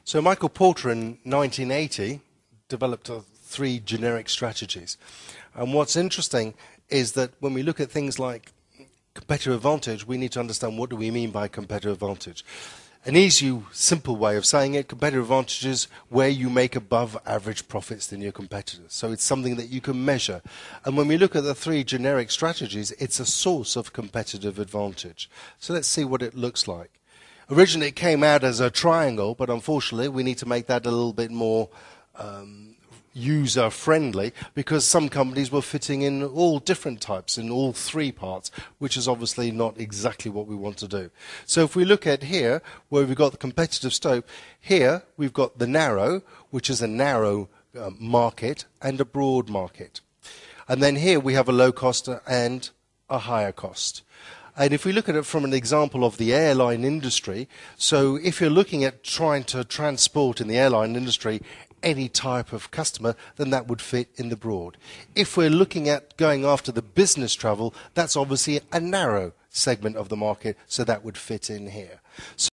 So Michael Porter in 1980 developed three generic strategies. And what's interesting is that when we look at things like competitive advantage, we need to understand what do we mean by competitive advantage. An easy, simple way of saying it, competitive advantage is where you make above average profits than your competitors. So it's something that you can measure. And when we look at the three generic strategies, it's a source of competitive advantage. So let's see what it looks like. Originally it came out as a triangle, but unfortunately we need to make that a little bit more user-friendly, because some companies were fitting in all different types in all three parts, which is obviously not exactly what we want to do. So if we look at here, where we've got the competitive scope, here we've got the narrow, which is a narrow market, and a broad market. And then here we have a low cost and a higher cost. And if we look at it from an example of the airline industry, so if you're looking at trying to transport in the airline industry any type of customer, then that would fit in the broad. If we're looking at going after the business travel, that's obviously a narrow segment of the market, so that would fit in here. So